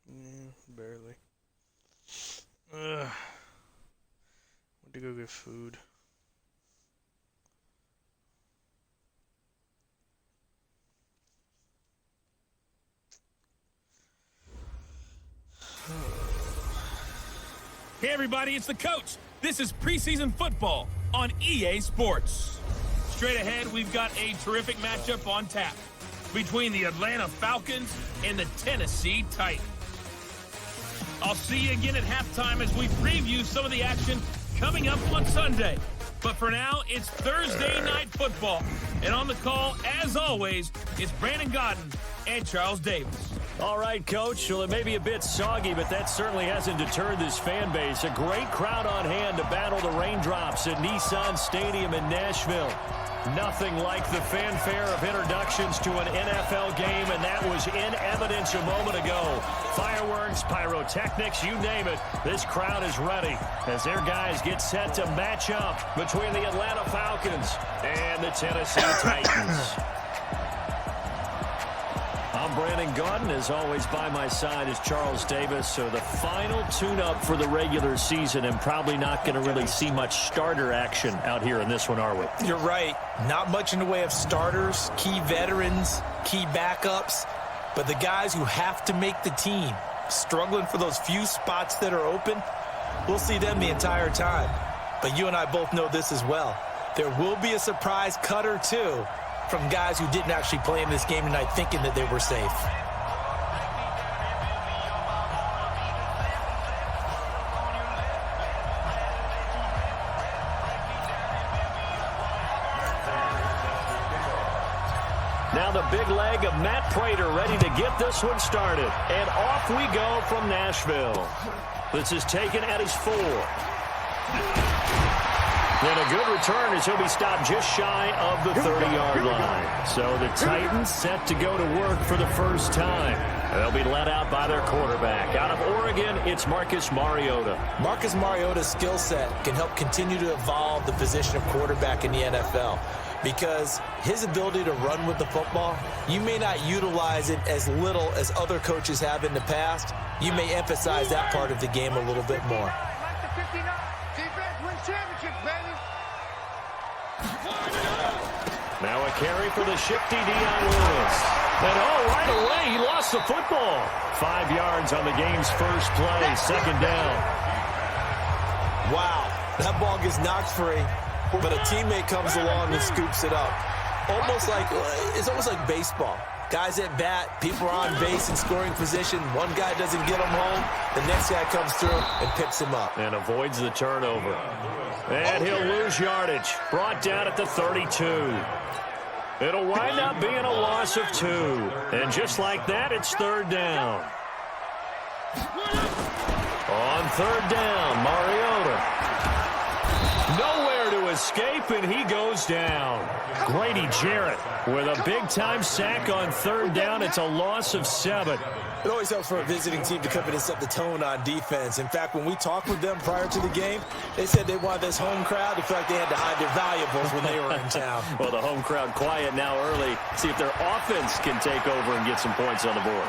Yeah, barely. Went to go get food. Hey everybody, it's the coach. This is preseason football on EA Sports. Straight ahead, we've got a terrific matchup on tap between the Atlanta Falcons and the Tennessee Titans. I'll see you again at halftime as we preview some of the action coming up on Sunday. But for now, it's Thursday Night Football. And on the call, as always, is Brandon Godden and Charles Davis. All right, Coach. Well, it may be a bit soggy, but that certainly hasn't deterred this fan base. A great crowd on hand to battle the raindrops at Nissan Stadium in Nashville. Nothing like the fanfare of introductions to an NFL game, and that was in evidence a moment ago. Fireworks, pyrotechnics, you name it. This crowd is ready as their guys get set to match up between the Atlanta Falcons and the Tennessee Titans. I'm Brandon Godden. As always, by my side is Charles Davis. So the final tune-up for the regular season, and probably not going to really see much starter action out here in this one, are we? You're right. Not much in the way of starters, key veterans, key backups. But the guys who have to make the team, struggling for those few spots that are open, we'll see them the entire time. But you and I both know this as well. There will be a surprise cut or two from guys who didn't actually play in this game tonight thinking that they were safe. Now the big leg of Matt Prater ready to get this one started. And off we go from Nashville. This is taken at his 4. And a good return as he'll be stopped just shy of the 30-yard line. So the Titans set to go to work for the first time. They'll be led out by their quarterback. Out of Oregon, it's Marcus Mariota. Marcus Mariota's skill set can help continue to evolve the position of quarterback in the NFL. Because his ability to run with the football, you may not utilize it as little as other coaches have in the past. You may emphasize that part of the game a little bit more. Now a carry for the shifty Dion Lewis. And right away, he lost the football. 5 yards on the game's first play, second down. Wow, that ball gets knocked free, but a teammate comes along and scoops it up. It's almost like baseball. Guys at bat, people are on base in scoring position. One guy doesn't get him home. The next guy comes through and picks him up. And avoids the turnover. And he'll lose yardage. Brought down at the 32. It'll wind up being a loss of 2. And just like that, it's third down. On third down, Mariota. Nowhere to escape, and he goes down. Grady Jarrett with a big-time sack on third down. It's a loss of 7. It always helps for a visiting team to come in and set the tone on defense. In fact, when we talked with them prior to the game, they said they wanted this home crowd to feel like they had to hide their valuables when they were in town. Well, the home crowd quiet now early. See if their offense can take over and get some points on the board.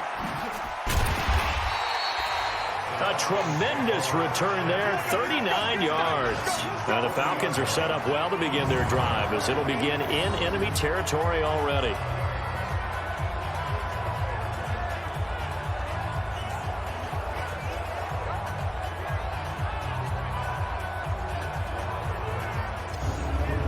A tremendous return there, 39 yards. Now the Falcons are set up well to begin their drive as it'll begin in enemy territory already.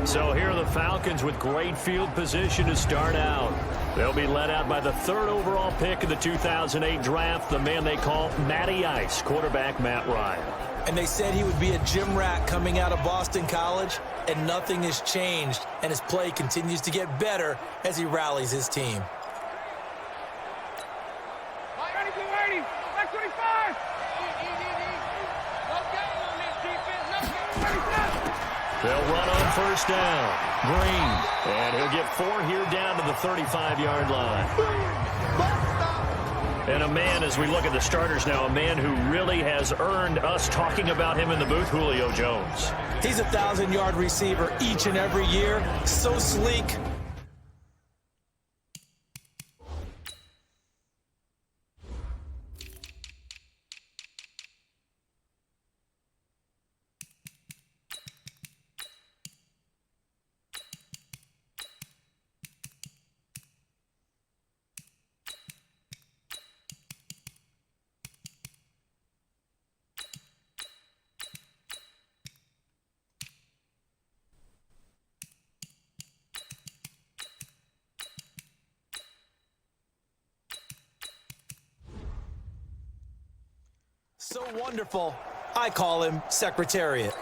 So here are the Falcons with great field position to start out. They'll be led out by the 3rd overall pick of the 2008 draft, the man they call Matty Ice, quarterback Matt Ryan. And they said he would be a gym rat coming out of Boston College, and nothing has changed, and his play continues to get better as he rallies his team. They'll run on first down. Green. And he'll get 4 here down to the 35-yard line. And a man, as we look at the starters now, a man who really has earned us talking about him in the booth, Julio Jones. He's a 1,000-yard receiver each and every year. So sleek. So wonderful, I call him Secretariat.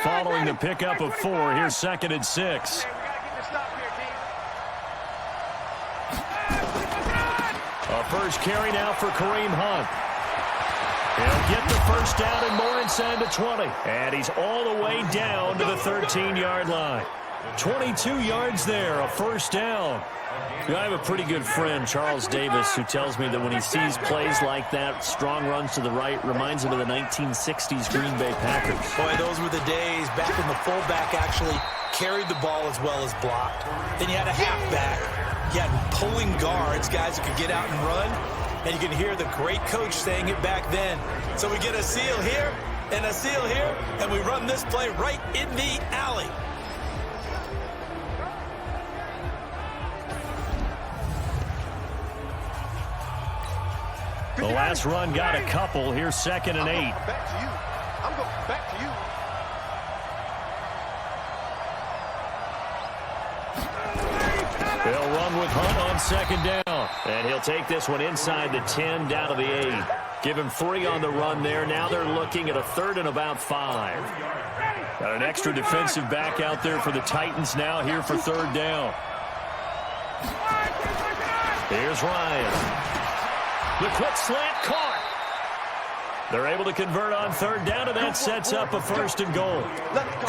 Following the pickup of 4, here's 2nd and 6. A first carry now for Kareem Hunt. He'll get the first down and more inside the 20. And he's all the way down to the 13-yard line. 22 yards there, a first down. I have a pretty good friend, Charles Davis, who tells me that when he sees plays like that, strong runs to the right, reminds him of the 1960s Green Bay Packers. Boy, those were the days back when the fullback actually carried the ball as well as blocked. Then you had a halfback. You had pulling guards, guys who could get out and run. And you can hear the great coach saying it back then. So we get a seal here and a seal here, and we run this play right in the alley. The last run got a couple. Here's 2nd and 8. Back to you. I'm going back to you. They'll run with Hunt on 2nd down. And he'll take this one inside the 10 down to the 8. Give him 3 on the run there. Now they're looking at a 3rd and about 5. Got an extra defensive back out there for the Titans now here for 3rd down. Here's Ryan. The quick slant caught. They're able to convert on 3rd down, and that sets up a 1st and goal.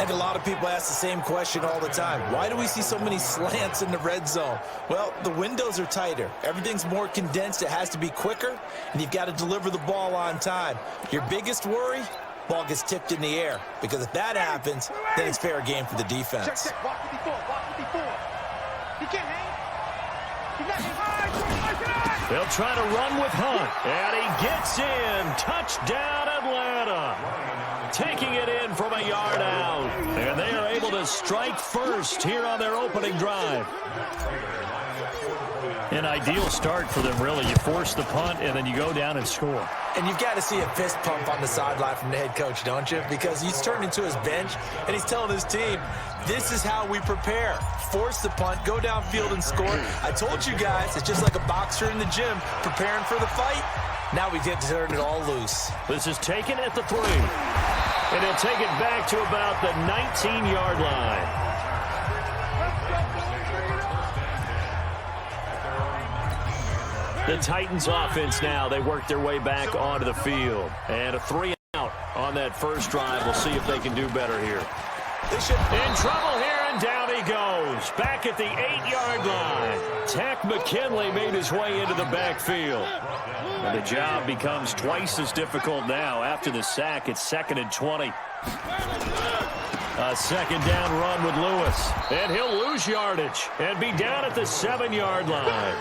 And a lot of people ask the same question all the time. Why do we see so many slants in the red zone? Well, the windows are tighter. Everything's more condensed. It has to be quicker, and you've got to deliver the ball on time. Your biggest worry? Ball gets tipped in the air. Because if that happens, then it's fair game for the defense. Check. Walk 54. Walk 54. He can't hang. They'll try to run with Hunt. And he gets in. Touchdown, Atlanta. Taking it in from a yard out. And they are able to strike first here on their opening drive. An ideal start for them, really. You force the punt, and then you go down and score. And you've got to see a fist pump on the sideline from the head coach, don't you? Because he's turned into his bench, and he's telling his team, this is how we prepare. Force the punt, go downfield and score. I told you guys, it's just like a boxer in the gym preparing for the fight. Now we get to turn it all loose. This is taken at the 3. And he'll take it back to about the 19-yard line. The Titans offense now, they work their way back onto the field. And a 3 out on that first drive. We'll see if they can do better here. In trouble here, and down he goes. Back at the 8-yard line. Tack McKinley made his way into the backfield. And the job becomes twice as difficult now. After the sack, it's 2nd and 20. A 2nd down run with Lewis. And he'll lose yardage and be down at the 7-yard line.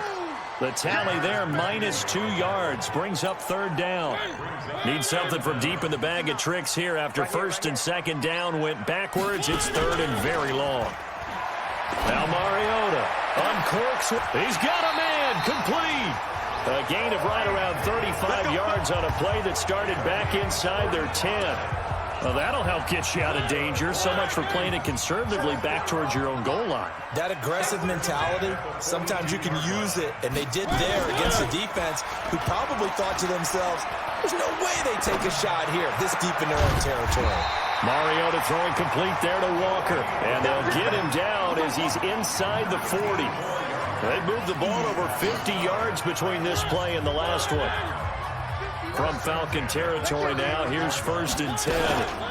The tally there, -2 yards, brings up 3rd down. Need something from deep in the bag of tricks here after 1st and 2nd down went backwards. It's 3rd and very long. Now Mariota uncorks. He's got a man complete. A gain of right around 35 yards on a play that started back inside their 10. Well, that'll help get you out of danger. So much for playing it conservatively back towards your own goal line. That aggressive mentality, sometimes you can use it, and they did there against the defense, who probably thought to themselves, there's no way they take a shot here this deep in their own territory. Mariota throwing complete there to Walker, and they'll get him down as he's inside the 40. They moved the ball over 50 yards between this play and the last one. From Falcon territory now, here's 1st and 10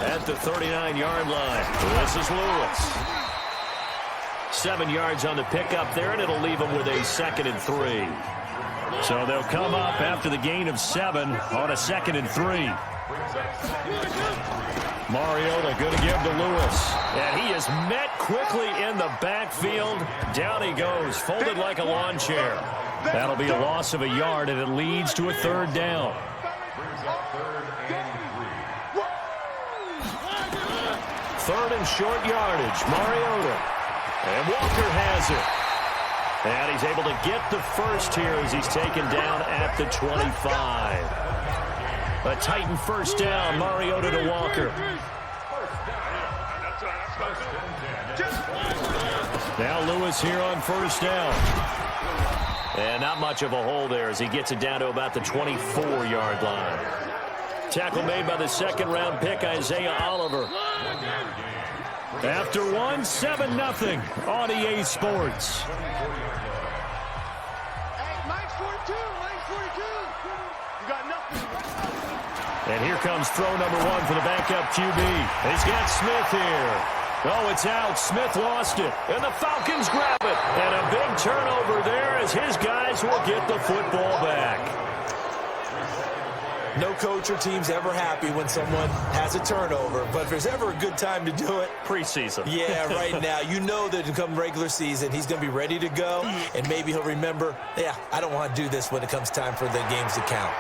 at the 39-yard line. This is Lewis. 7 yards on the pickup there, and it'll leave them with a 2nd and 3. So they'll come up after the gain of 7 on a 2nd and 3. Mariota going to give to Lewis. And he is met quickly in the backfield. Down he goes, folded like a lawn chair. That'll be a loss of a yard, and it leads to a 3rd down. 3rd and short yardage, Mariota. And Walker has it. And he's able to get the first here as he's taken down at the 25. A Titan 1st down, Mariota to Walker. Now Lewis here on 1st down. And not much of a hole there as he gets it down to about the 24-yard line. Tackle made by the second-round pick, Isaiah Oliver. After one, 7-0 on EA Sports. Hey, Mike's 42. Mike's 42. You got nothing. And here comes throw number one for the backup QB. He's got Smith here. Oh, it's out. Smith lost it. And the Falcons grab it. And a big turnover there as his guys will get the football back. No coach or team's ever happy when someone has a turnover, but if there's ever a good time to do it, Preseason. yeah, right now. You know that come regular season, he's going to be ready to go, and maybe he'll remember, yeah, I don't want to do this when it comes time for the games to count.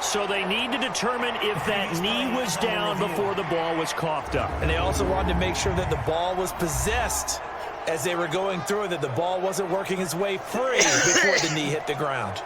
So they need to determine if that knee was down before the ball was coughed up. And they also wanted to make sure that the ball was possessed as they were going through, that the ball wasn't working its way free before the knee hit the ground.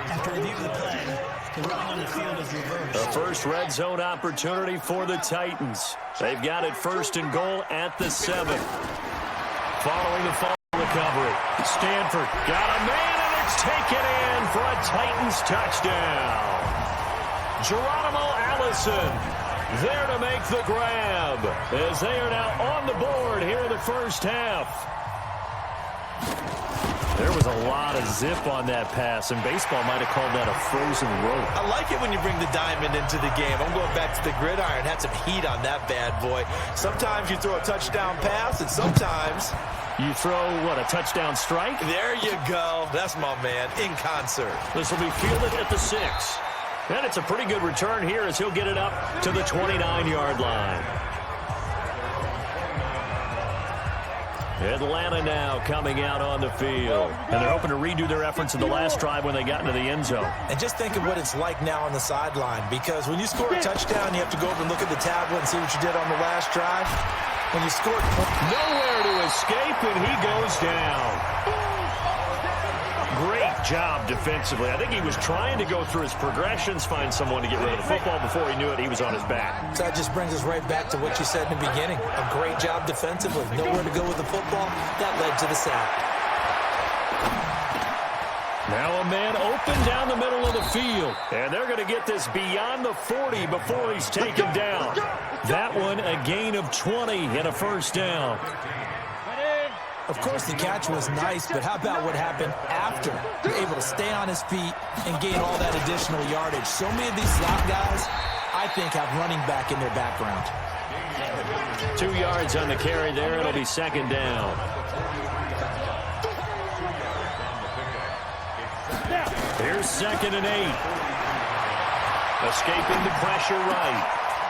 After review of the play, the running on the field is reversed. The first red zone opportunity for the Titans. They've got it first and goal at the 7. Following the fumble recovery, Stanford got a man, and it's taken in for a Titans touchdown. Geronimo Allison there to make the grab as they are now on the board here in the first half. There was a lot of zip on that pass, and baseball might have called that a frozen rope. I like it when you bring the diamond into the game. I'm going back to the gridiron. Had some heat on that bad boy. Sometimes you throw a touchdown pass, and sometimes you throw, what, a touchdown strike? There you go. That's my man, in concert. This will be fielded at the 6. And it's a pretty good return here as he'll get it up to the 29-yard line. Atlanta now coming out on the field. And they're hoping to redo their efforts in the last drive when they got into the end zone. And just think of what it's like now on the sideline, because when you score a touchdown, you have to go over and look at the tablet and see what you did on the last drive. When you scored, nowhere to escape, and he goes down. Great job defensively. I think he was trying to go through his progressions, find someone to get rid of the football. Before he knew it, he was on his back. So that just brings us right back to what you said in the beginning. A great job defensively. Nowhere to go with the football. That led to the sack. Now a man open down the middle of the field. And they're going to get this beyond the 40 before he's taken down. That one a gain of 20 and a first down. Of course, the catch was nice, but how about what happened after? You're able to stay on his feet and gain all that additional yardage. So many of these slot guys, I think, have running back in their background. 2 yards on the carry there. It'll be second down. Here's 2nd and 8. Escaping the pressure right.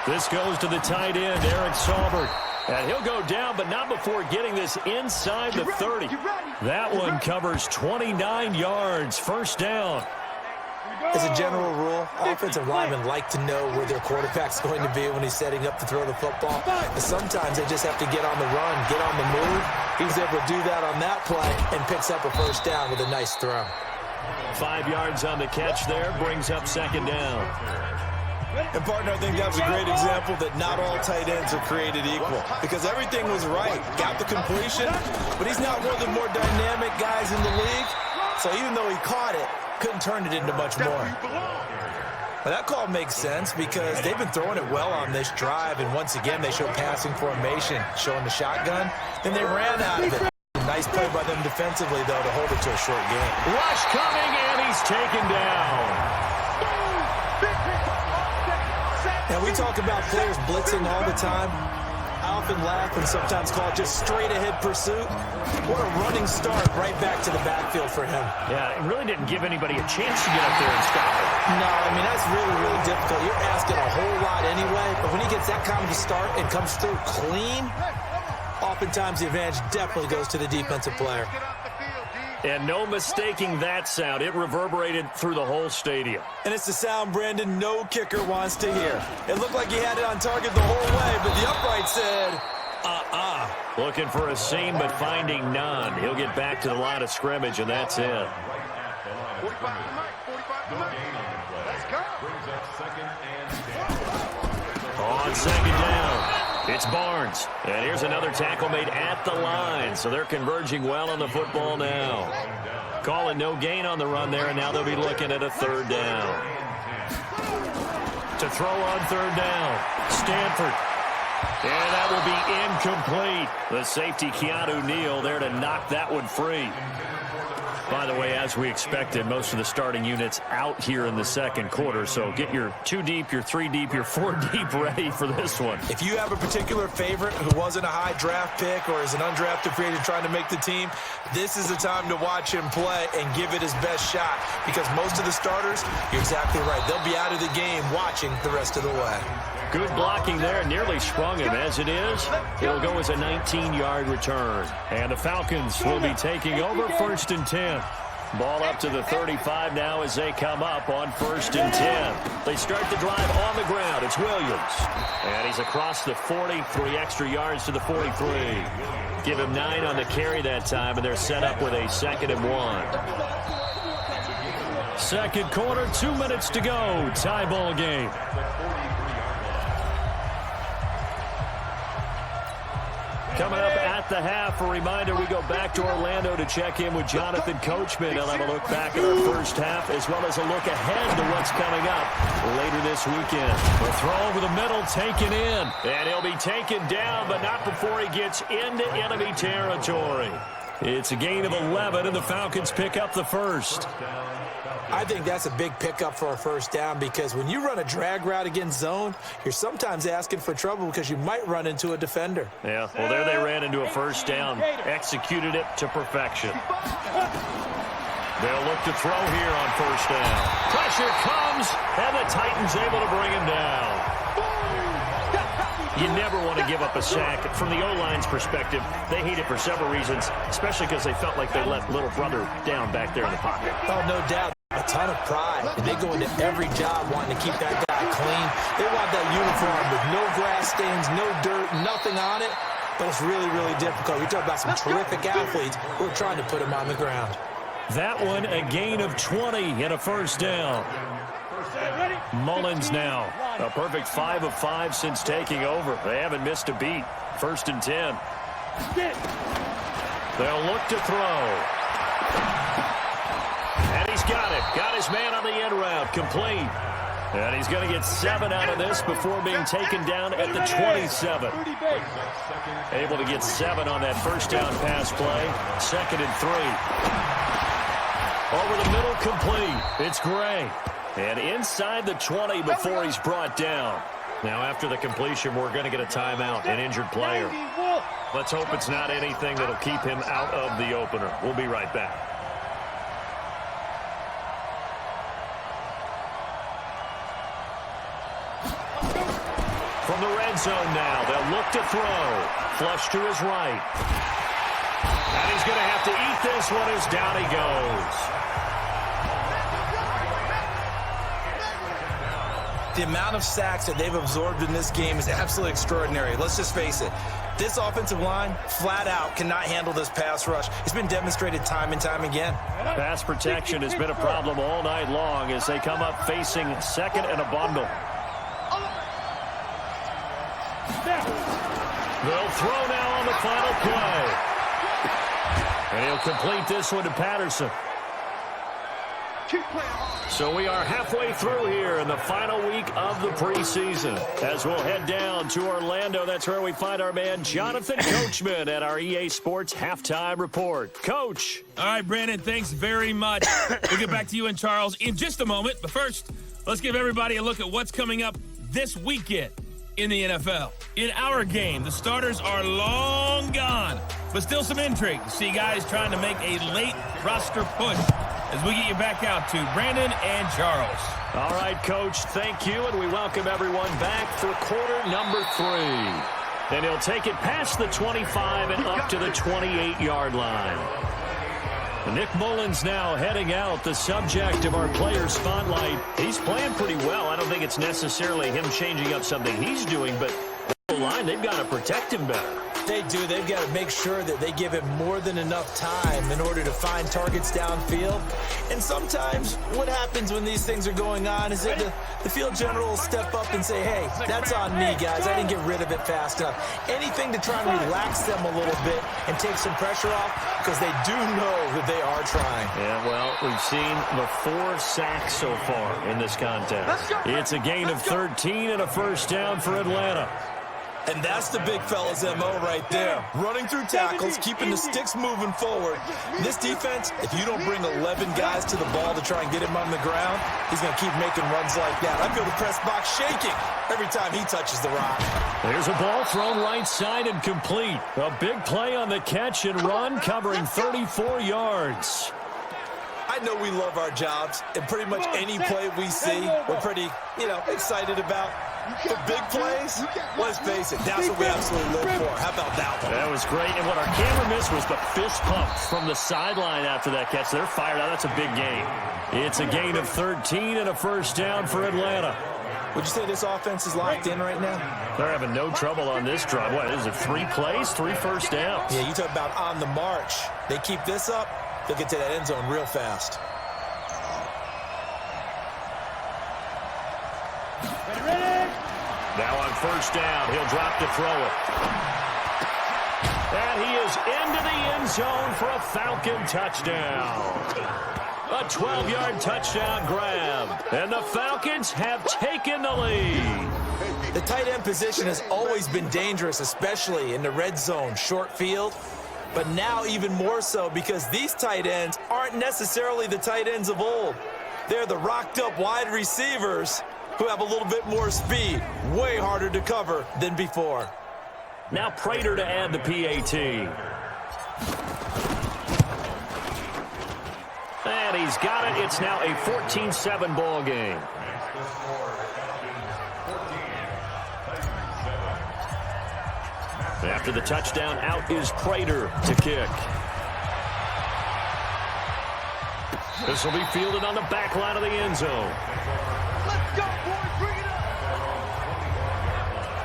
This goes to the tight end, Eric Saubert. And he'll go down, but not before getting this inside the 30. That one covers 29 yards. First down. As a general rule, offensive linemen like to know where their quarterback's going to be when he's setting up to throw the football. But sometimes they just have to get on the run, get on the move. He was able to do that on that play and picks up a first down with a nice throw. 5 yards on the catch there, brings up second down. And, partner, I think that was a great example that not all tight ends are created equal, because everything was right. Got the completion, but he's not one of the more dynamic guys in the league. So even though he caught it, couldn't turn it into much more. But that call makes sense because they've been throwing it well on this drive, and once again they showed passing formation, showing the shotgun. Then they ran out of it. Nice play by them defensively, though, to hold it to a short game. Rush coming, and he's taken down. Now, we talk about players blitzing all the time. I often laugh and sometimes call it just straight-ahead pursuit. What a running start right back to the backfield for him. Yeah, it really didn't give anybody a chance to get up there and stop it. No, I mean, that's really, really difficult. You're asking a whole lot anyway, but when he gets that kind of a start and comes through clean, oftentimes the advantage definitely goes to the defensive player. And no mistaking that sound. It reverberated through the whole stadium. And it's the sound, Brandon, no kicker wants to hear. It looked like he had it on target the whole way, but the upright said, Looking for a seam, but finding none. He'll get back to the line of scrimmage, and that's it. 45 to Mike. 45 to Mike. Let's On second down, it's Barnes. And here's another tackle made at the line. So they're converging well on the football now. Calling no gain on the run there, and now they'll be looking at a third down. To throw on third down, Stanford. And that will be incomplete. The safety, Keanu Neal, there to knock that one free. By the way, as we expected, most of the starting units out here in the second quarter. So get your 2 deep, your 3 deep, your 4 deep ready for this one. If you have a particular favorite who wasn't a high draft pick or is an undrafted free agent trying to make the team, this is the time to watch him play and give it his best shot. Because most of the starters, you're exactly right, they'll be out of the game watching the rest of the way. Good blocking there, nearly sprung him. As it is, it'll go as a 19-yard return. And the Falcons will be taking over 1st and 10. Ball up to the 35 now as they come up on 1st and 10. They start the drive on the ground. It's Williams. And he's across the 40, 3 extra yards to the 43. Give him 9 on the carry that time, and they're set up with a 2nd and 1. Second quarter, 2 minutes to go. Tie ball game. Coming up at the half, a reminder, we go back to Orlando to check in with Jonathan Coachman. He'll have a look back at our first half as well as a look ahead to what's coming up later this weekend. The throw over the middle taken in, and he'll be taken down, but not before he gets into enemy territory. It's a gain of 11, and the Falcons pick up the first. I think that's a big pickup for a first down because when you run a drag route against zone, you're sometimes asking for trouble because you might run into a defender. Yeah, well, there they ran into a first down, executed it to perfection. They'll look to throw here on first down. Pressure comes, and the Titans able to bring him down. You never want to give up a sack. From the O-line's perspective, they hate it for several reasons, especially because they felt like they let little brother down back there in the pocket. Oh, no doubt. A ton of pride, and they go into every job wanting to keep that guy clean. They want that uniform with no grass stains, no dirt, nothing on it, but it's really, really difficult. You're talking about some terrific athletes who are trying to put him on the ground. That one, a gain of 20 and a first down. Mullins now, a perfect 5 of 5 since taking over. They haven't missed a beat. 1st and 10. They'll look to throw. And he's got it. Got his man on the end route. Complete. And he's going to get 7 out of this before being taken down at the 27. Able to get 7 on that first down pass play. 2nd and 3. Over the middle, complete. It's Gray. And inside the 20 before he's brought down. Now, after the completion, we're going to get a timeout, an injured player. Let's hope it's not anything that'll keep him out of the opener. We'll be right back. From the red zone now, they'll look to throw. Flush to his right. And he's going to have to eat this one as down he goes. The amount of sacks that they've absorbed in this game is absolutely extraordinary. Let's just face it. This offensive line, flat out, cannot handle this pass rush. It's been demonstrated time and time again. Pass protection has been a problem all night long as they come up facing 2nd and a bundle. They'll throw now on the final play. And he'll complete this one to Patterson. So we are halfway through here in the final week of the preseason. As we'll head down to Orlando, that's where we find our man Jonathan Coachman at our EA Sports Halftime Report. Coach. All right, Brandon, thanks very much. We'll get back to you and Charles in just a moment. But first, let's give everybody a look at what's coming up this weekend in the NFL. In our game, the starters are long gone, but still some intrigue. See guys trying to make a late roster push as we get you back out to Brandon and Charles. All right, Coach, thank you, and we welcome everyone back for quarter number 3. And he'll take it past the 25 and up to the 28-yard line. Nick Mullins now heading out, the subject of our player spotlight. He's playing pretty well. I don't think it's necessarily him changing up something he's doing, but the line, they've got to protect him better. They do. They've got to make sure that they give him more than enough time in order to find targets downfield. And sometimes what happens when these things are going on is that the field general will step up and say, hey, that's on me, guys. I didn't get rid of it fast enough. Anything to try and relax them a little bit and take some pressure off, because they do know that they are trying. Yeah, well, we've seen the 4 sacks so far in this contest. It's a gain of 13 and a first down for Atlanta. And that's the big fella's MO right there. Running through tackles, keeping the sticks moving forward. This defense, if you don't bring 11 guys to the ball to try and get him on the ground, he's going to keep making runs like that. I feel the press box shaking every time he touches the rock. There's a ball thrown right side and complete. A big play on the catch and run, covering 34 yards. I know we love our jobs, and pretty much any play we see, we're pretty, excited about. But big plays, let's face it, that's what we absolutely live for. How about that one? That was great, and what our camera missed was the fist pump from the sideline after that catch. They're fired out. That's a big gain. It's a gain of 13 and a first down for Atlanta. Would you say this offense is locked in right now? They're having no trouble on this drive. What is it, 3 plays, 3 first downs? Yeah, you talk about on the march. They keep this up, they'll get to that end zone real fast. Now on first down, he'll drop to throw it. And he is into the end zone for a Falcon touchdown. A 12-yard touchdown grab. And the Falcons have taken the lead. The tight end position has always been dangerous, especially in the red zone, short field. But now even more so, because these tight ends aren't necessarily the tight ends of old. They're the rocked-up wide receivers who have a little bit more speed, way harder to cover than before. Now Prater to add the PAT. And he's got it. It's now a 14-7 ball game. After the touchdown, out is Prater to kick. This will be fielded on the back line of the end zone. Let's go, boys. Bring it up.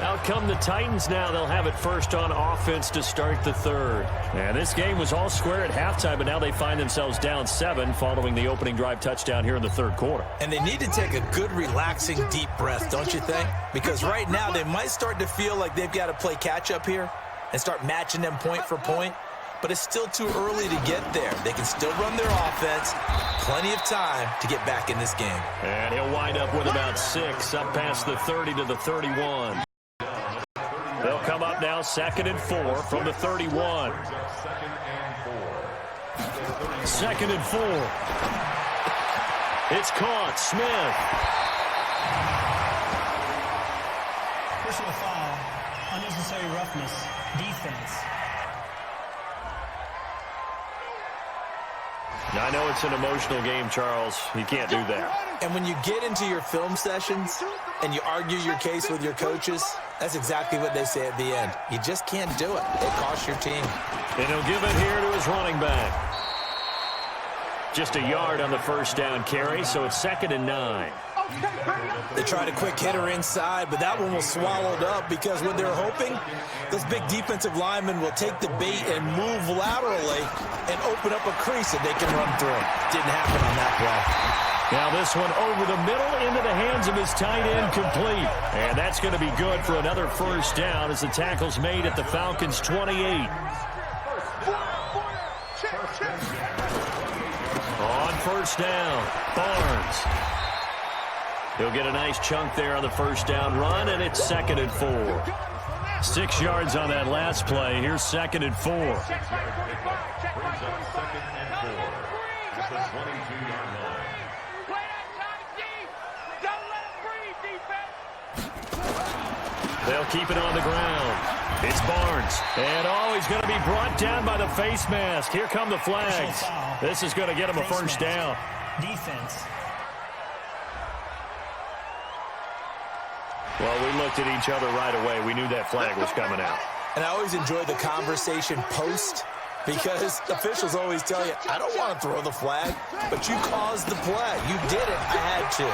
Out come the Titans now. They'll have it first on offense to start the third. And this game was all square at halftime, but now they find themselves down 7 following the opening drive touchdown here in the third quarter. And they need to take a good, relaxing, deep breath, don't you think? Because right now they might start to feel like they've got to play catch-up here and start matching them point for point. But it's still too early to get there. They can still run their offense. Plenty of time to get back in this game. And he'll wind up with about 6 up past the 30 to the 31. They'll come up now 2nd and 4 from the 31. 2nd and 4. It's caught. Smith. Personal foul. Unnecessary roughness. Defense. Now, I know it's an emotional game, Charles. You can't do that. And when you get into your film sessions and you argue your case with your coaches, that's exactly what they say at the end. You just can't do it. It costs your team. And he'll give it here to his running back. Just a yard on the first down carry, so it's 2nd and 9. They tried a quick hitter inside, but that one was swallowed up because what they're hoping, this big defensive lineman will take the bait and move laterally and open up a crease that they can run through. Didn't happen on that play. Now this one over the middle into the hands of his tight end, complete. And that's going to be good for another first down as the tackle's made at the Falcons' 28. On first down, Barnes. He'll get a nice chunk there on the first down run, and it's 2nd and 4. 6 yards on that last play. Here's 2nd and 4. They'll keep it on the ground. It's Barnes. And, he's going to be brought down by the face mask. Here come the flags. This is going to get him a first down. Defense. Well, we looked at each other right away. We knew that flag was coming out. And I always enjoy the conversation post because officials always tell you, I don't want to throw the flag, but you caused the play. You did it. I had to.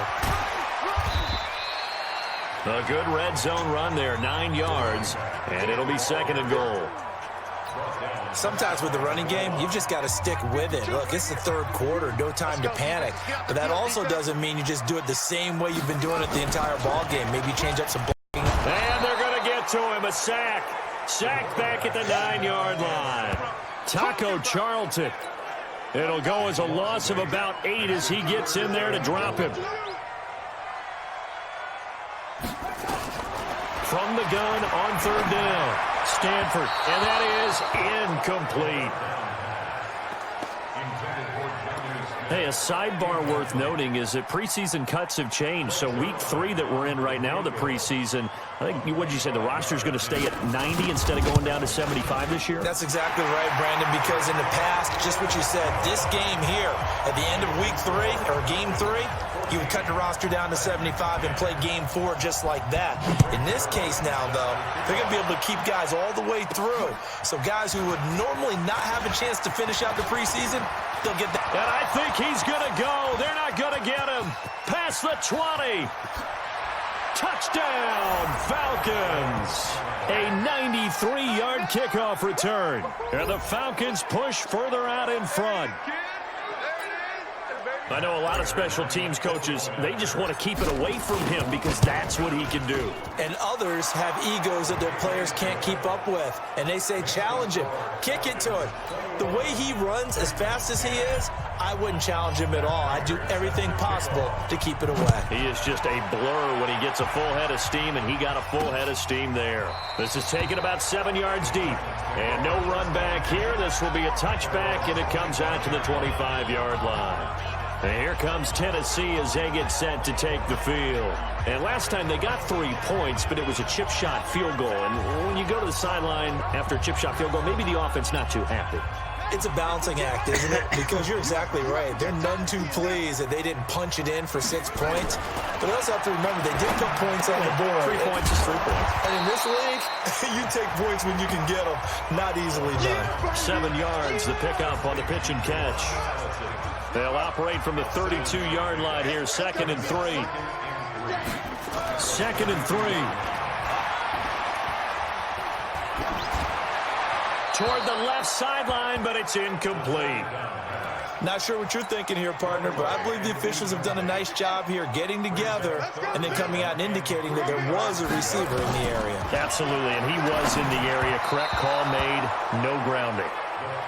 A good red zone run there, 9 yards. And it'll be 2nd and goal. Sometimes with the running game, you've just got to stick with it. Look, it's the 3rd quarter, no time to panic. But that also doesn't mean you just do it the same way you've been doing it the entire ball game. Maybe change up some blocking. And they're going to get to him. A sack. Sack back at the 9-yard line. Taco Charlton. It'll go as a loss of about 8 as he gets in there to drop him. From the gun on 3rd down. Stanford, and that is incomplete. Hey, a sidebar worth noting is that preseason cuts have changed. So week 3 that we're in right now, the preseason, I think, what did you say, the roster's going to stay at 90 instead of going down to 75 this year? That's exactly right, Brandon, because in the past, just what you said, this game here, at the end of week 3, or game 3, you would cut the roster down to 75 and play game 4 just like that. In this case now, though, they're going to be able to keep guys all the way through. So guys who would normally not have a chance to finish out the preseason, they'll get that. And I think he's going to go. They're not going to get him. Past the 20. Touchdown, Falcons. A 93-yard kickoff return. And the Falcons push further out in front. I know a lot of special teams coaches, they just want to keep it away from him because that's what he can do. And others have egos that their players can't keep up with. And they say, challenge him, kick it to him. The way he runs as fast as he is, I wouldn't challenge him at all. I'd do everything possible to keep it away. He is just a blur when he gets a full head of steam, and he got a full head of steam there. This is taken about 7 yards deep. And no run back here. This will be a touchback, and it comes out to the 25-yard line. And here comes Tennessee as they get set to take the field. And last time they got 3 points, but it was a chip shot field goal. And when you go to the sideline after a chip shot field goal, maybe the offense not too happy. It's a balancing act, isn't it? Because you're exactly right. They're none too pleased that they didn't punch it in for 6 points. But they also have to remember they did put points on the board. 3 points is 3 points. And in this league, you take points when you can get them. Not easily done. 7 yards, the pickup on the pitch and catch. They'll operate from the 32-yard line here, 2nd and 3. 2nd and 3. Toward the left sideline, but it's incomplete. Not sure what you're thinking here, partner, but I believe the officials have done a nice job here getting together and then coming out and indicating that there was a receiver in the area. Absolutely, and he was in the area. Correct call made, no grounding.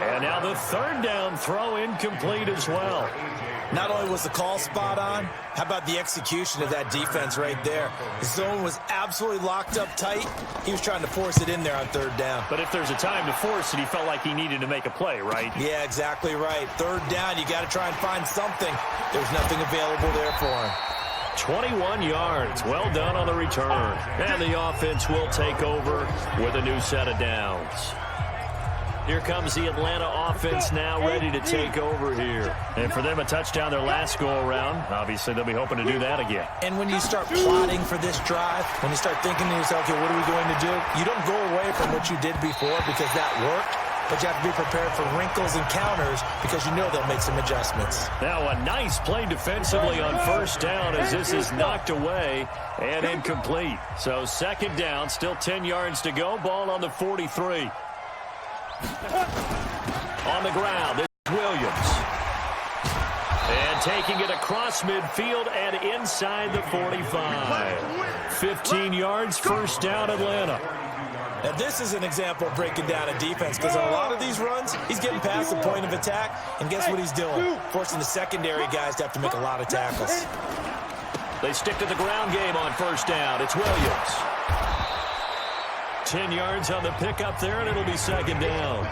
And now the 3rd down throw incomplete as well. Not only was the call spot on, how about the execution of that defense right there? The zone was absolutely locked up tight. He was trying to force it in there on 3rd down. But if there's a time to force it, he felt like he needed to make a play, right? Yeah, exactly right. 3rd down, you got to try and find something. There's nothing available there for him. 21 yards. Well done on the return. And the offense will take over with a new set of downs. Here comes the Atlanta offense now ready to take over here. And for them, a touchdown their last go-around. Obviously, they'll be hoping to do that again. And when you start plotting for this drive, when you start thinking to yourself, okay, what are we going to do? You don't go away from what you did before because that worked. But you have to be prepared for wrinkles and counters because you know they'll make some adjustments. Now a nice play defensively on 1st down as this is knocked away and incomplete. So 2nd down, still 10 yards to go. Ball on the 43. On the ground, this is Williams. And taking it across midfield and inside the 45. 15 yards, 1st down, Atlanta. Now, this is an example of breaking down a defense because on a lot of these runs, he's getting past the point of attack, and guess what he's doing? Forcing the secondary guys to have to make a lot of tackles. They stick to the ground game on 1st down. It's Williams. 10 yards on the pickup there, and it'll be 2nd down.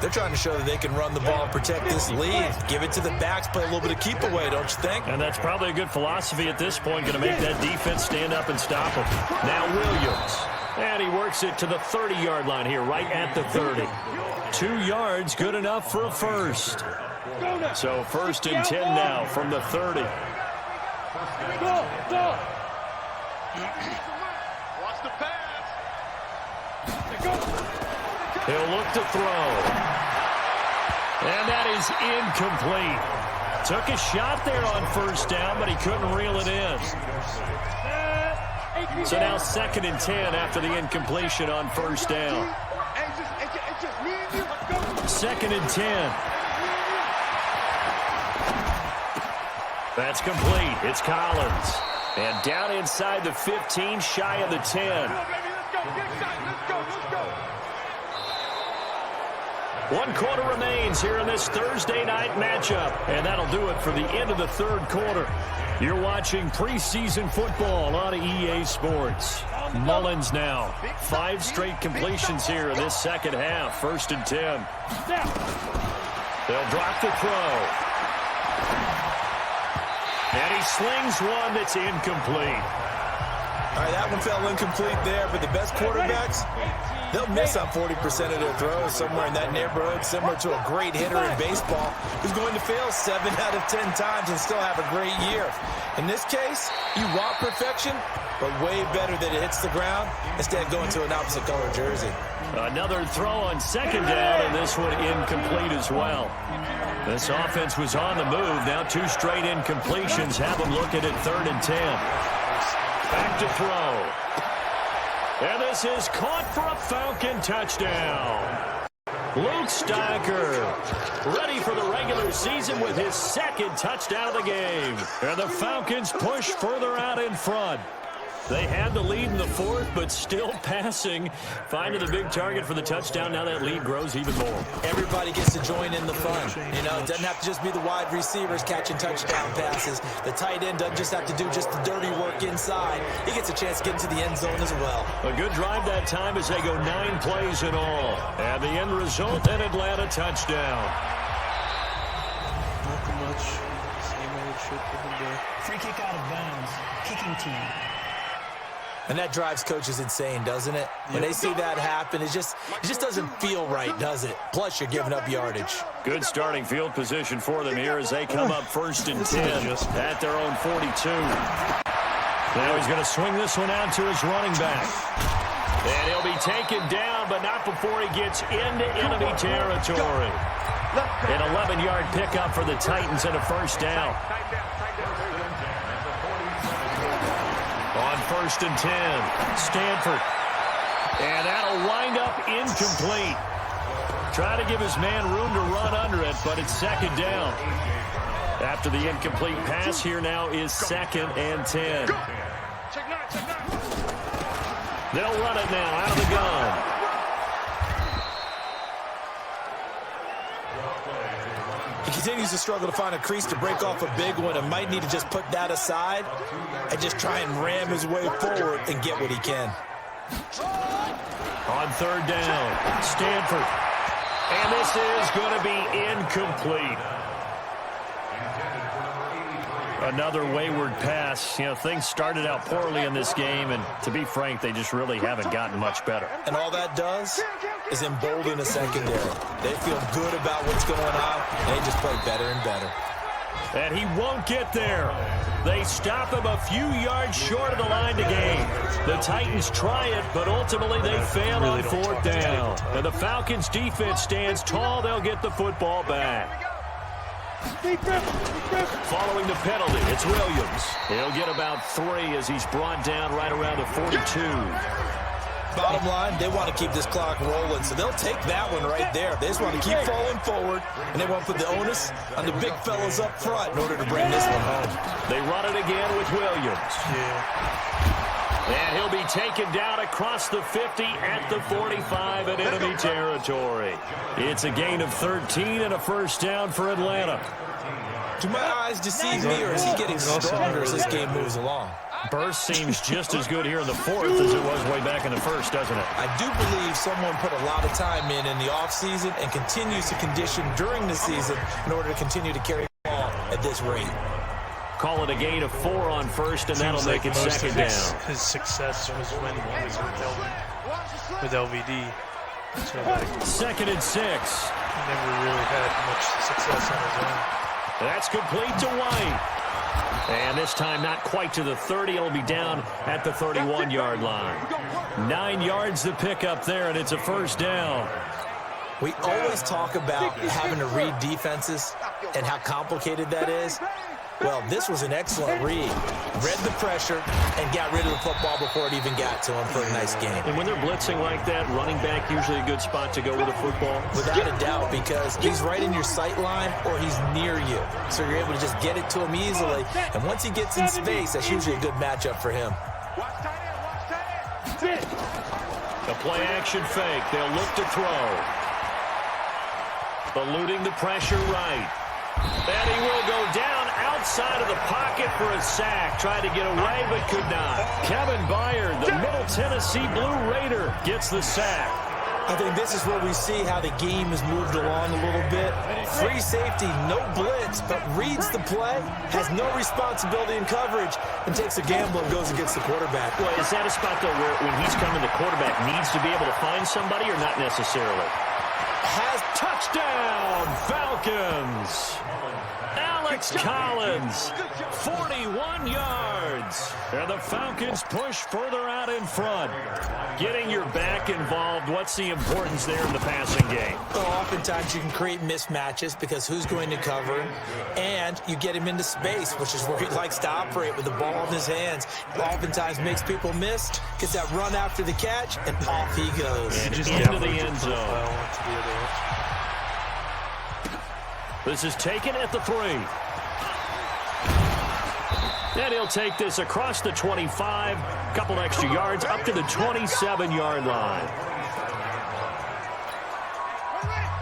They're trying to show that they can run the ball and protect this lead. Give it to the backs, play a little bit of keep away, don't you think? And that's probably a good philosophy at this point, going to make that defense stand up and stop them. Now Williams. And he works it to the 30-yard line here, right at the 30. 2 yards, good enough for a first. So 1st and 10 now from the 30. Watch the pass. He'll look to throw. And that is incomplete. Took a shot there on 1st down, but he couldn't reel it in. So now 2nd and 10 after the incompletion on first down. 2nd and 10. That's complete. It's Collins. And down inside the 15, shy of the 10. 1 quarter remains here in this Thursday night matchup. And that'll do it for the end of the 3rd quarter. You're watching preseason football on EA Sports. Mullins now. 5 straight completions here in this 2nd half. 1st and 10. They'll drop the throw. And he slings one that's incomplete. All right, that one fell incomplete there, but the best quarterbacks, they'll miss on 40% of their throws somewhere in that neighborhood, similar to a great hitter in baseball who's going to fail 7 out of 10 times and still have a great year. In this case, you want perfection, but way better that it hits the ground instead of going to an opposite color jersey. Another throw on 2nd down, and this one incomplete as well. This offense was on the move. Now 2 straight incompletions have them looking at 3rd and 10. Back to throw. And this is caught for a Falcon touchdown. Luke Steicher ready for the regular season with his 2nd touchdown of the game. And the Falcons push further out in front. They had the lead in the 4th, but still passing. Finding the big target for the touchdown. Now that lead grows even more. Everybody gets to join in the fun. You know, it doesn't have to just be the wide receivers catching touchdown passes. The tight end doesn't just have to do just the dirty work inside. He gets a chance to get into the end zone as well. A good drive that time as they go 9 plays in all. And the end result, an Atlanta touchdown. Nothing much. Same old shit every day. Free kick out of bounds. Kicking team. And that drives coaches insane, doesn't it? When they see that happen, it just doesn't feel right, does it? Plus, you're giving up yardage. Good starting field position for them here as they come up 1st and 10 at their own 42. Now he's going to swing this one out to his running back. And he'll be taken down, but not before he gets into enemy territory. An 11-yard pickup for the Titans and a 1st down. On 1st and 10, Stanford. And that'll wind up incomplete. Try to give his man room to run under it, but it's 2nd down. After the incomplete pass, here now is 2nd and 10. They'll run it now out of the gun. He continues to struggle to find a crease to break off a big one and might need to just put that aside and just try and ram his way forward and get what he can. On 3rd down, Stanford. And this is going to be incomplete. Another wayward pass. You know, things started out poorly in this game, and to be frank, they just really haven't gotten much better. And all that does is embolden the secondary. They feel good about what's going on, and they just play better and better. And he won't get there. They stop him a few yards short of the line to gain. The Titans try it, but ultimately they fail on 4th down. And the Falcons' defense stands tall. They'll get the football back. Following the penalty, it's Williams. He'll get about 3 as he's brought down right around the 42. Bottom line, they want to keep this clock rolling, so they'll take that one right there. They just want to keep falling forward, and they want to put the onus on the big fellas up front in order to bring this one home. They run it again with Williams. And he'll be taken down across the 50 at the 45 in enemy territory. It's a gain of 13 and a 1st down for Atlanta. Do my eyes deceive me, or is he getting stronger as this game moves along? Burst seems just as good here in the 4th as it was way back in the 1st, doesn't it? I do believe someone put a lot of time in the offseason and continues to condition during the season in order to continue to carry the ball at this rate. Call it a gain of 4 on 1st, and that'll make it 2nd down. His success was when he was with LVD. So, like, 2nd and 6. He never really had much success on his own. That's complete to White. And this time not quite to the 30. It'll be down at the 31-yard line. 9 yards to pick up there, and it's a 1st down. We always talk about having to read defenses and how complicated that is. Well, this was an excellent read. Read the pressure and got rid of the football before it even got to him for a nice game. And when they're blitzing like that, running back usually a good spot to go with the football? Without a doubt, because he's right in your sight line or he's near you. So you're able to just get it to him easily. And once he gets in space, that's usually a good matchup for him. A play-action fake. They'll look to throw. Eluding the pressure right. And he will go down outside of the pocket for a sack. Tried to get away, but could not. Kevin Byard, the Middle Tennessee Blue Raider, gets the sack. I think this is where we see how the game has moved along a little bit. Free safety, no blitz, but reads the play, has no responsibility in coverage, and takes a gamble and goes against the quarterback. Well, is that a spot, though, where when he's coming, the quarterback needs to be able to find somebody or not necessarily? Has Touchdown, Falcons! Alex Collins, 41 yards. And the Falcons push further out in front. Getting your back involved, what's the importance there in the passing game? Well, oftentimes you can create mismatches because who's going to cover him, and you get him into space, which is where he likes to operate with the ball in his hands. Oftentimes makes people miss, gets that run after the catch, and off he goes. And just into the end zone. This is taken at the 3. And he'll take this across the 25, couple extra yards up to the 27-yard line.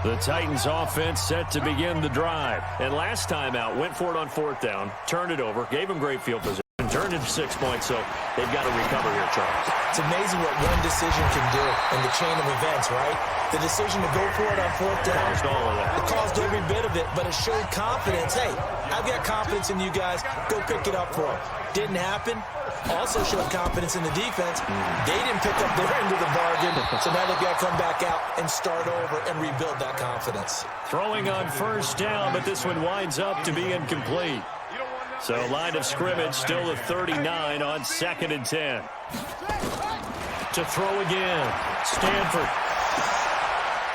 The Titans offense set to begin the drive. And last time out, went for it on 4th down, turned it over, gave him great field position, turned it to 6 points, so they've got to recover here, Charles. It's amazing what one decision can do in the chain of events, right? The decision to go for it on 4th down. Caused all of that. It caused every bit of it, but it showed confidence. Hey, I've got confidence in you guys. Go pick it up for them. Didn't happen. Also showed confidence in the defense. They didn't pick up their end of the bargain, so now they've got to come back out and start over and rebuild that confidence. Throwing on 1st down, but this one winds up to be incomplete. So line of scrimmage still at 39 on 2nd and 10. To throw again. Stanford.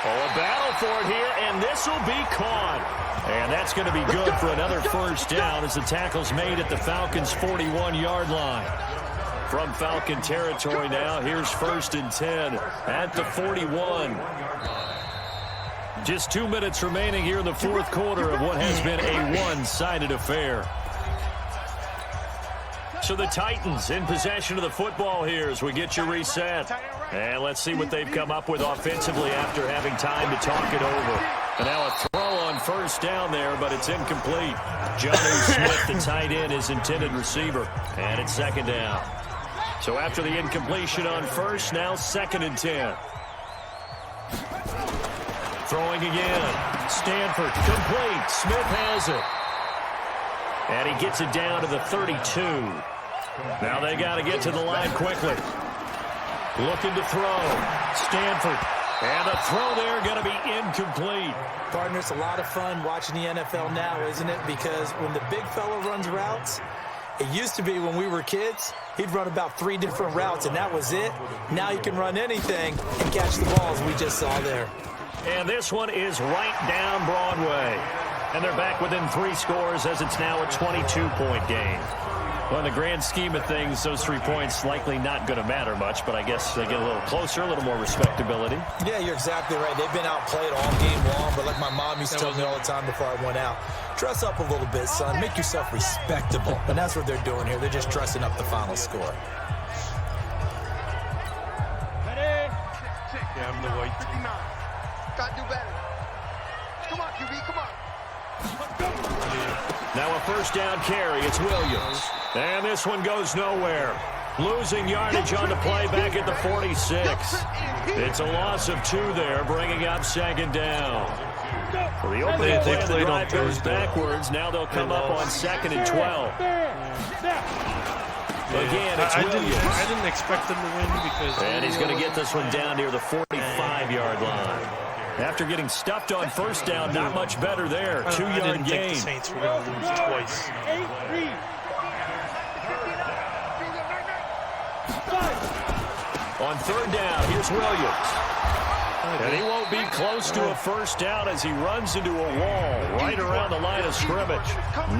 Oh, a battle for it here, and this will be caught. And that's going to be good for another 1st down as the tackle's made at the Falcons' 41-yard line. From Falcon territory now, here's 1st and 10 at the 41. Just 2 minutes remaining here in the 4th quarter of what has been a one-sided affair. So the Titans in possession of the football here as we get you reset. And let's see what they've come up with offensively after having time to talk it over. And now a throw on 1st down there, but it's incomplete. Jonnu Smith, the tight end, is intended receiver. And it's 2nd down. So after the incompletion on 1st, now 2nd and 10. Throwing again. Stanford complete. Smith has it. And he gets it down to the 32. Now they got to get to the line quickly. Looking to throw. Stanford. And the throw there going to be incomplete. Partner, it's a lot of fun watching the NFL now, isn't it? Because when the big fella runs routes, it used to be when we were kids, he'd run about 3 different routes, and that was it. Now you can run anything and catch the balls we just saw there. And this one is right down Broadway. And they're back within 3 scores as it's now a 22-point game. Well, in the grand scheme of things, those 3 points likely not going to matter much, but I guess they get a little closer, a little more respectability. Yeah, you're exactly right. They've been outplayed all game long, but like my mom used to tell me all the time before I went out, dress up a little bit, son. Make yourself respectable. And that's what they're doing here. They're just dressing up the final score. Yeah, I'm the white team. Gotta do better. Come on, QB, come on. Now a 1st down carry. It's Williams. And this one goes nowhere. Losing yardage on the play back at the 46. It's a loss of 2 there, bringing up 2nd down. For the opening play, the drive goes backwards. Now they'll come up on 2nd and 12. Again, it's Williams. I didn't expect them to win because... And he's going to get this one down near the 45-yard line. After getting stuffed on 1st down, not much better there. 2-yard gain. The Saints were going to lose twice. On 3rd down, here's Williams. And he won't be close to a first down as he runs into a wall right around the line of scrimmage.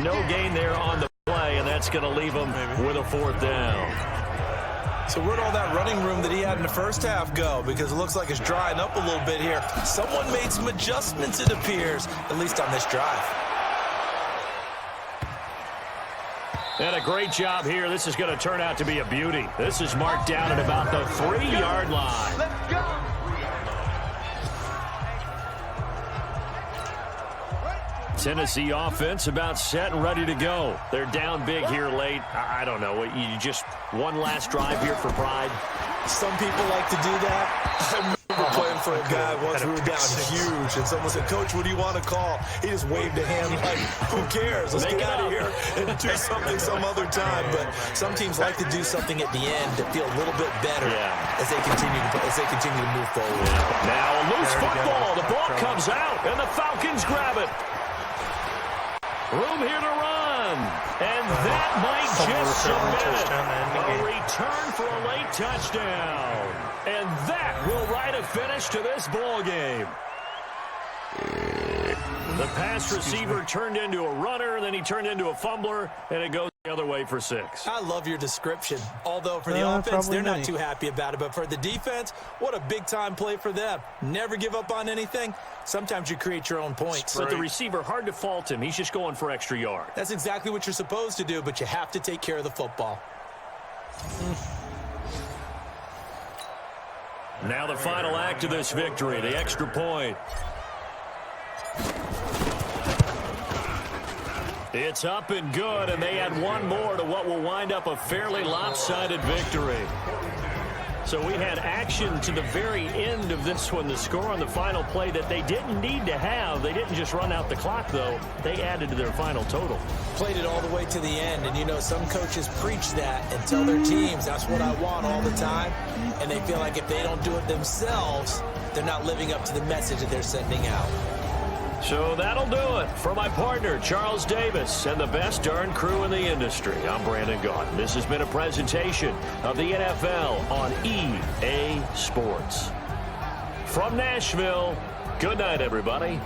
No gain there on the play, and that's going to leave him with a 4th down. So where'd all that running room that he had in the first half go? Because it looks like it's drying up a little bit here. Someone made some adjustments, it appears, at least on this drive. And a great job here. This is going to turn out to be a beauty. This is marked down at about the 3-yard line. Let's go. Tennessee offense about set and ready to go. They're down big here late. I don't know. You just one last drive here for pride. Some people like to do that. I remember playing for a guy once we were down huge, and someone said, "Coach, what do you want to call?" He just waved a hand like, "Who cares? Let's get out of here and do something some other time." But some teams like to do something at the end to feel a little bit better as they continue to move forward. Now a loose football. The ball comes out, and the Falcons grab it. Room here to run. And that might just submit it. A return for a late touchdown. And that will write a finish to this ball game. The pass receiver turned into a runner, then he turned into a fumbler, and it goes the other way for 6. I love your description. Although for the offense, they're not too happy about it. But for the defense, what a big-time play for them. Never give up on anything. Sometimes you create your own points. But the receiver, hard to fault him. He's just going for extra yard. That's exactly what you're supposed to do, but you have to take care of the football. Now the final act of this victory, the extra point. It's up and good, and they add one more to what will wind up a fairly lopsided victory. So we had action to the very end of this one. The score on the final play that they didn't need to have. They didn't just run out the clock, though. They added to their final total. Played it all the way to the end, and you know some coaches preach that and tell their teams that's what I want all the time, and they feel like if they don't do it themselves, they're not living up to the message that they're sending out. So that'll do it. For my partner, Charles Davis, and the best darn crew in the industry, I'm Brandon Gaudin. This has been a presentation of the NFL on EA Sports. From Nashville, good night, everybody.